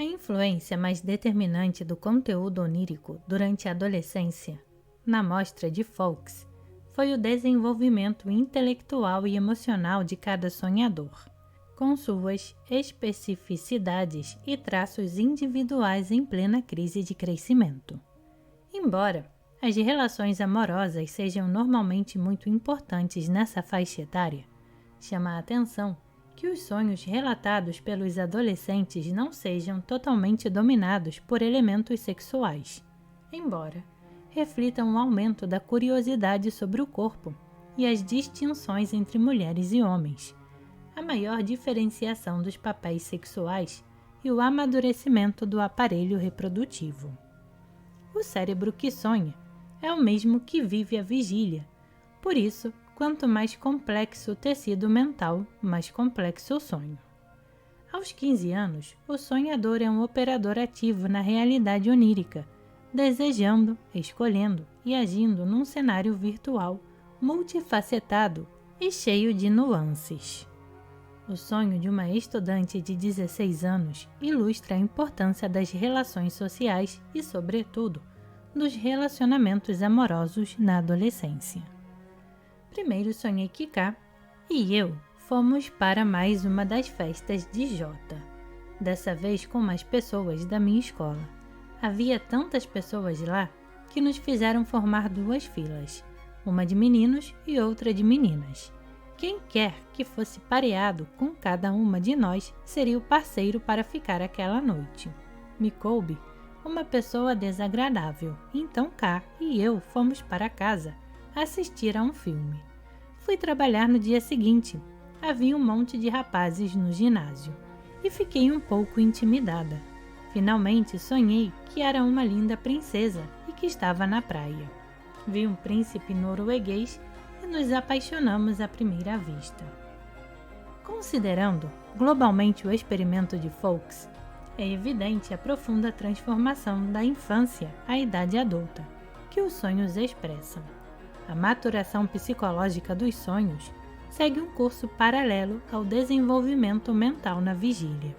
A influência mais determinante do conteúdo onírico durante a adolescência, na amostra de Fowlkes, foi o desenvolvimento intelectual e emocional de cada sonhador, com suas especificidades e traços individuais em plena crise de crescimento. Embora as relações amorosas sejam normalmente muito importantes nessa faixa etária, chama a atenção que os sonhos relatados pelos adolescentes não sejam totalmente dominados por elementos sexuais, embora reflitam um aumento da curiosidade sobre o corpo e as distinções entre mulheres e homens, a maior diferenciação dos papéis sexuais e o amadurecimento do aparelho reprodutivo. O cérebro que sonha é o mesmo que vive a vigília, por isso, quanto mais complexo o tecido mental, mais complexo o sonho. Aos 15 anos, o sonhador é um operador ativo na realidade onírica, desejando, escolhendo e agindo num cenário virtual, multifacetado e cheio de nuances. O sonho de uma estudante de 16 anos ilustra a importância das relações sociais e, sobretudo, dos relacionamentos amorosos na adolescência. Primeiro sonhei que K e eu fomos para mais uma das festas de Jota, dessa vez com mais pessoas da minha escola. Havia tantas pessoas lá que nos fizeram formar duas filas, uma de meninos e outra de meninas. Quem quer que fosse pareado com cada uma de nós seria o parceiro para ficar aquela noite. Me coube uma pessoa desagradável, então K e eu fomos para casa assistir a um filme. Fui trabalhar no dia seguinte. Havia um monte de rapazes no ginásio e fiquei um pouco intimidada. Finalmente sonhei que era uma linda princesa e que estava na praia. Vi um príncipe norueguês e nos apaixonamos à primeira vista. Considerando globalmente o experimento de Fowlkes, é evidente a profunda transformação da infância à idade adulta que os sonhos expressam. A maturação psicológica dos sonhos segue um curso paralelo ao desenvolvimento mental na vigília.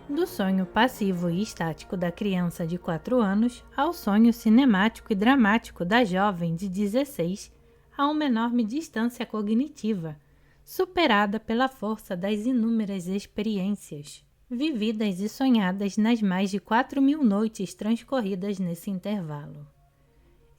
Do sonho passivo e estático da criança de 4 anos ao sonho cinemático e dramático da jovem de 16, há uma enorme distância cognitiva, superada pela força das inúmeras experiências vividas e sonhadas nas mais de 4.000 noites transcorridas nesse intervalo.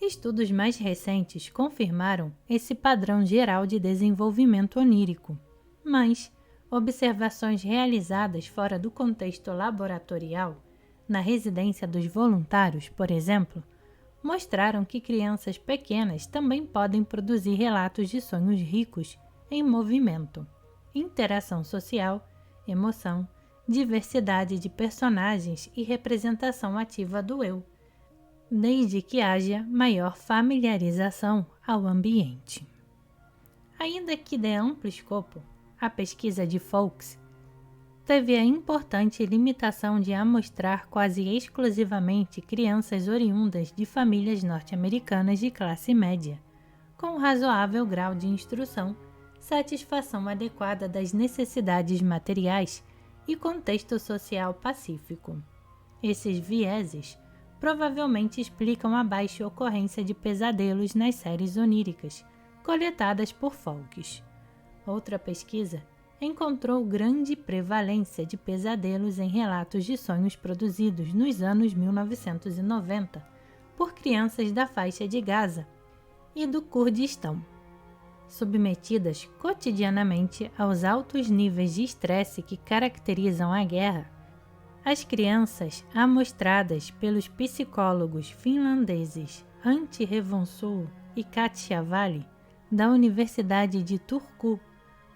Estudos mais recentes confirmaram esse padrão geral de desenvolvimento onírico, mas observações realizadas fora do contexto laboratorial, na residência dos voluntários, por exemplo, mostraram que crianças pequenas também podem produzir relatos de sonhos ricos em movimento, interação social, emoção, diversidade de personagens e representação ativa do eu, desde que haja maior familiarização ao ambiente. Ainda que dê amplo escopo, a pesquisa de Fowlkes teve a importante limitação de amostrar quase exclusivamente crianças oriundas de famílias norte-americanas de classe média, com razoável grau de instrução, satisfação adequada das necessidades materiais e contexto social pacífico. Esses vieses provavelmente explicam a baixa ocorrência de pesadelos nas séries oníricas, coletadas por Fowlkes. Outra pesquisa encontrou grande prevalência de pesadelos em relatos de sonhos produzidos nos anos 1990 por crianças da faixa de Gaza e do Kurdistão, submetidas cotidianamente aos altos níveis de estresse que caracterizam a guerra. As crianças amostradas pelos psicólogos finlandeses Antti Revonsuo e Katja Vali, da Universidade de Turku,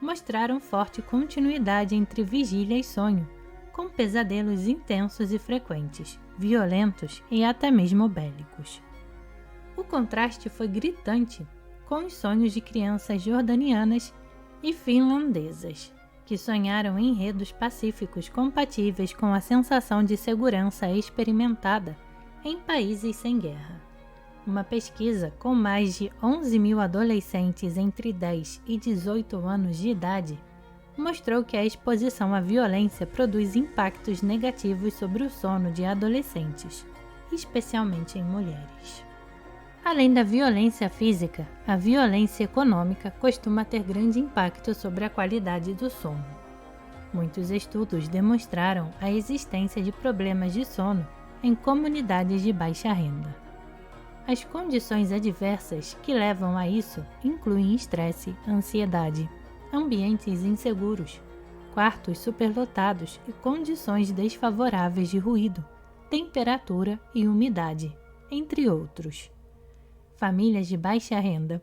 mostraram forte continuidade entre vigília e sonho, com pesadelos intensos e frequentes, violentos e até mesmo bélicos. O contraste foi gritante com os sonhos de crianças jordanianas e finlandesas, que sonharam enredos pacíficos compatíveis com a sensação de segurança experimentada em países sem guerra. Uma pesquisa com mais de 11.000 adolescentes entre 10 e 18 anos de idade mostrou que a exposição à violência produz impactos negativos sobre o sono de adolescentes, especialmente em mulheres. Além da violência física, a violência econômica costuma ter grande impacto sobre a qualidade do sono. Muitos estudos demonstraram a existência de problemas de sono em comunidades de baixa renda. As condições adversas que levam a isso incluem estresse, ansiedade, ambientes inseguros, quartos superlotados e condições desfavoráveis de ruído, temperatura e umidade, entre outros. Famílias de baixa renda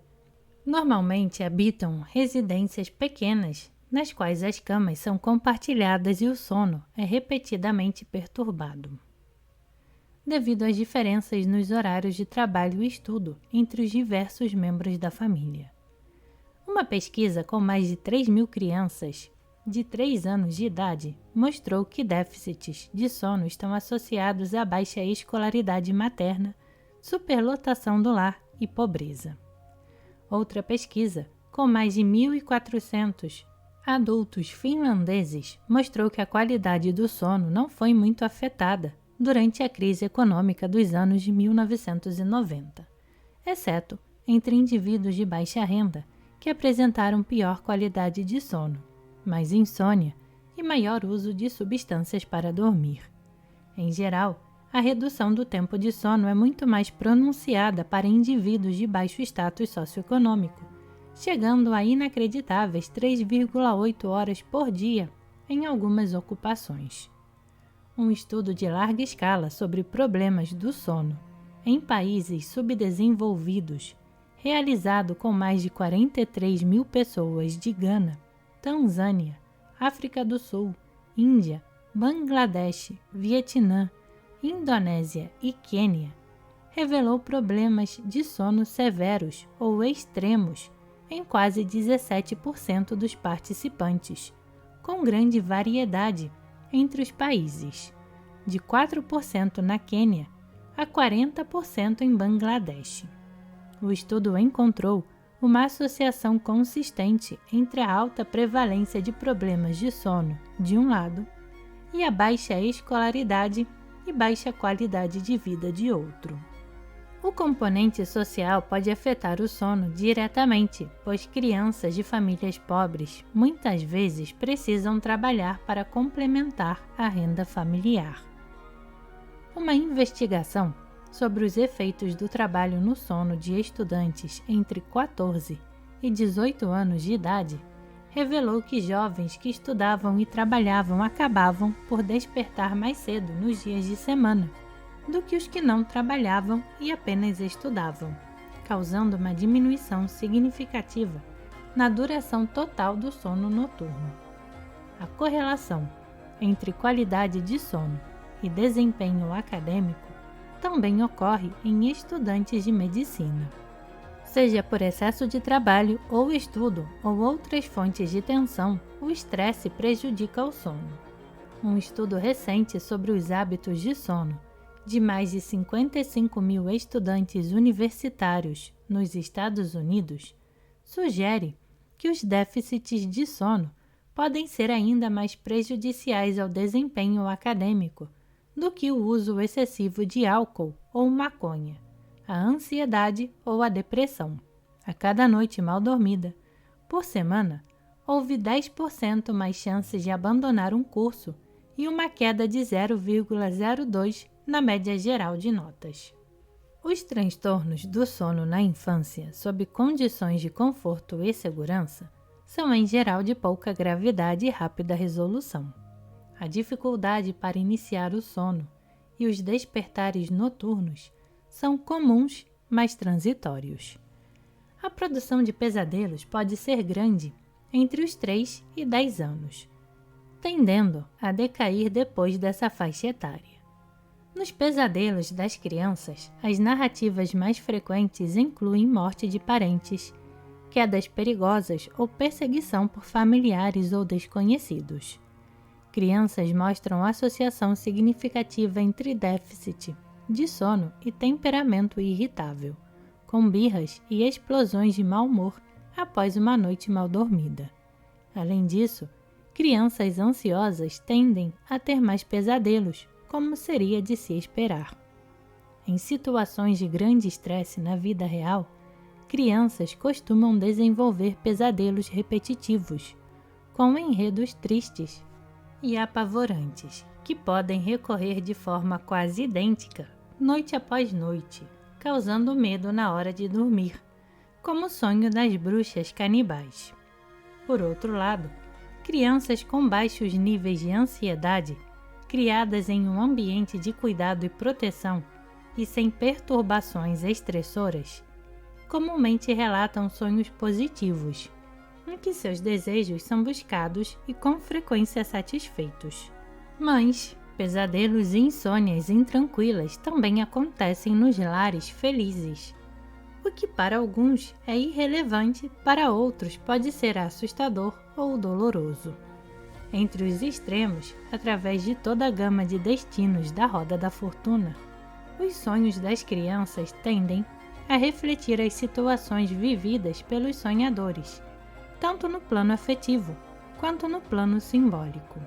normalmente habitam residências pequenas nas quais as camas são compartilhadas e o sono é repetidamente perturbado. Devido às diferenças nos horários de trabalho e estudo entre os diversos membros da família. Uma pesquisa com mais de 3.000 crianças de 3 anos de idade mostrou que déficits de sono estão associados à baixa escolaridade materna, superlotação do lar e pobreza. Outra pesquisa, com mais de 1.400 adultos finlandeses, mostrou que a qualidade do sono não foi muito afetada durante a crise econômica dos anos de 1990, exceto entre indivíduos de baixa renda, que apresentaram pior qualidade de sono, mais insônia e maior uso de substâncias para dormir. Em geral, a redução do tempo de sono é muito mais pronunciada para indivíduos de baixo status socioeconômico, chegando a inacreditáveis 3,8 horas por dia em algumas ocupações. Um estudo de larga escala sobre problemas do sono em países subdesenvolvidos, realizado com mais de 43.000 pessoas de Gana, Tanzânia, África do Sul, Índia, Bangladesh, Vietnã, Indonésia e Quênia, revelou problemas de sono severos ou extremos em quase 17% dos participantes, com grande variedade entre os países, de 4% na Quênia a 40% em Bangladesh. O estudo encontrou uma associação consistente entre a alta prevalência de problemas de sono, de um lado, e a baixa escolaridade e baixa qualidade de vida de outro. O componente social pode afetar o sono diretamente, pois crianças de famílias pobres muitas vezes precisam trabalhar para complementar a renda familiar. Uma investigação sobre os efeitos do trabalho no sono de estudantes entre 14 e 18 anos de idade revelou que jovens que estudavam e trabalhavam acabavam por despertar mais cedo nos dias de semana do que os que não trabalhavam e apenas estudavam, causando uma diminuição significativa na duração total do sono noturno. A correlação entre qualidade de sono e desempenho acadêmico também ocorre em estudantes de medicina. Seja por excesso de trabalho ou estudo ou outras fontes de tensão, o estresse prejudica o sono. Um estudo recente sobre os hábitos de sono de mais de 55.000 estudantes universitários nos Estados Unidos sugere que os déficits de sono podem ser ainda mais prejudiciais ao desempenho acadêmico do que o uso excessivo de álcool ou maconha, a ansiedade ou a depressão. A cada noite mal dormida, por semana, houve 10% mais chances de abandonar um curso e uma queda de 0,02 na média geral de notas. Os transtornos do sono na infância, sob condições de conforto e segurança, são em geral de pouca gravidade e rápida resolução. A dificuldade para iniciar o sono e os despertares noturnos são comuns, mas transitórios. A produção de pesadelos pode ser grande entre os 3 e 10 anos, tendendo a decair depois dessa faixa etária. Nos pesadelos das crianças, as narrativas mais frequentes incluem morte de parentes, quedas perigosas ou perseguição por familiares ou desconhecidos. Crianças mostram associação significativa entre déficit de sono e temperamento irritável, com birras e explosões de mau humor após uma noite mal dormida. Além disso, crianças ansiosas tendem a ter mais pesadelos, como seria de se esperar. Em situações de grande estresse na vida real, crianças costumam desenvolver pesadelos repetitivos, com enredos tristes e apavorantes, que podem recorrer de forma quase idêntica, noite após noite, causando medo na hora de dormir, como o sonho das bruxas canibais. Por outro lado, crianças com baixos níveis de ansiedade, criadas em um ambiente de cuidado e proteção e sem perturbações estressoras, comumente relatam sonhos positivos, em que seus desejos são buscados e com frequência satisfeitos. Mas pesadelos e insônias intranquilas também acontecem nos lares felizes, o que para alguns é irrelevante, para outros pode ser assustador ou doloroso. Entre os extremos, através de toda a gama de destinos da roda da fortuna, os sonhos das crianças tendem a refletir as situações vividas pelos sonhadores, tanto no plano afetivo quanto no plano simbólico.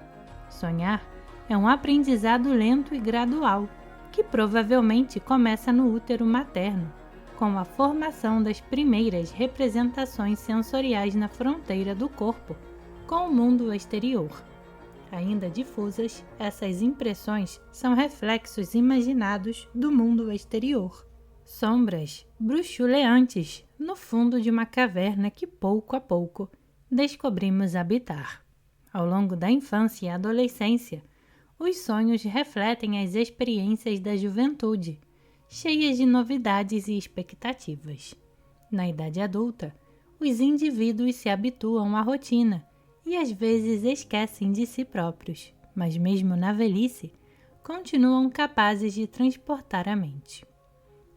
Sonhar é um aprendizado lento e gradual, que provavelmente começa no útero materno, com a formação das primeiras representações sensoriais na fronteira do corpo com o mundo exterior. Ainda difusas, essas impressões são reflexos imaginados do mundo exterior. Sombras bruxuleantes no fundo de uma caverna que pouco a pouco descobrimos habitar. Ao longo da infância e adolescência, os sonhos refletem as experiências da juventude, cheias de novidades e expectativas. Na idade adulta, os indivíduos se habituam à rotina e às vezes esquecem de si próprios, mas mesmo na velhice, continuam capazes de transportar a mente.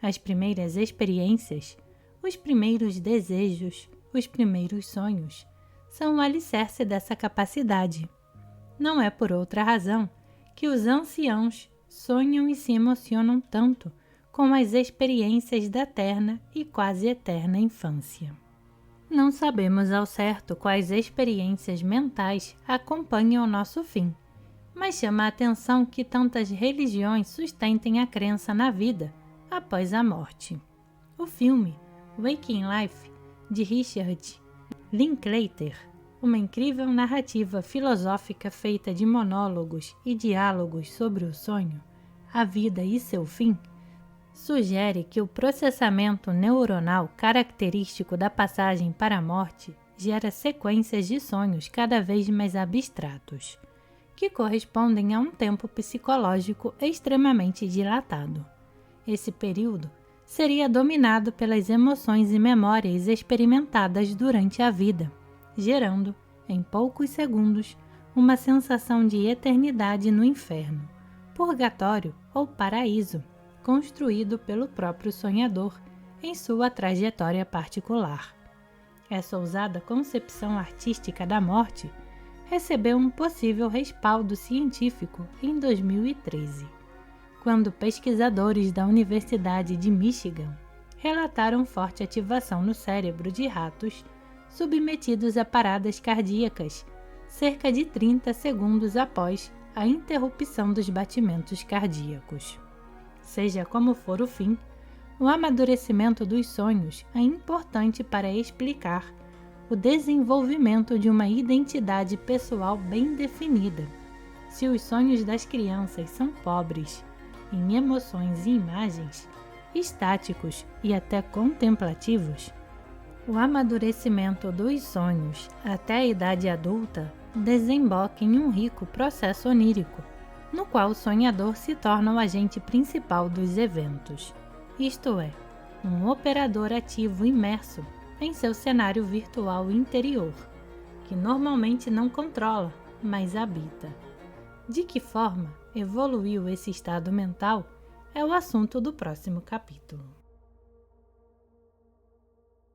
As primeiras experiências, os primeiros desejos, os primeiros sonhos, são o alicerce dessa capacidade. Não é por outra razão que os anciãos sonham e se emocionam tanto com as experiências da terna e quase eterna infância. Não sabemos ao certo quais experiências mentais acompanham o nosso fim, mas chama a atenção que tantas religiões sustentem a crença na vida após a morte. O filme Waking Life, de Richard Linklater, uma incrível narrativa filosófica feita de monólogos e diálogos sobre o sonho, a vida e seu fim, sugere que o processamento neuronal característico da passagem para a morte gera sequências de sonhos cada vez mais abstratos, que correspondem a um tempo psicológico extremamente dilatado. Esse período seria dominado pelas emoções e memórias experimentadas durante a vida, gerando, em poucos segundos, uma sensação de eternidade no inferno, purgatório ou paraíso, construído pelo próprio sonhador em sua trajetória particular. Essa ousada concepção artística da morte recebeu um possível respaldo científico em 2013, quando pesquisadores da Universidade de Michigan relataram forte ativação no cérebro de ratos submetidos a paradas cardíacas cerca de 30 segundos após a interrupção dos batimentos cardíacos. Seja como for o fim, o amadurecimento dos sonhos é importante para explicar o desenvolvimento de uma identidade pessoal bem definida. Se os sonhos das crianças são pobres em emoções e imagens, estáticos e até contemplativos, o amadurecimento dos sonhos até a idade adulta desemboca em um rico processo onírico, no qual o sonhador se torna o agente principal dos eventos, isto é, um operador ativo imerso em seu cenário virtual interior, que normalmente não controla, mas habita. De que forma evoluiu esse estado mental é o assunto do próximo capítulo.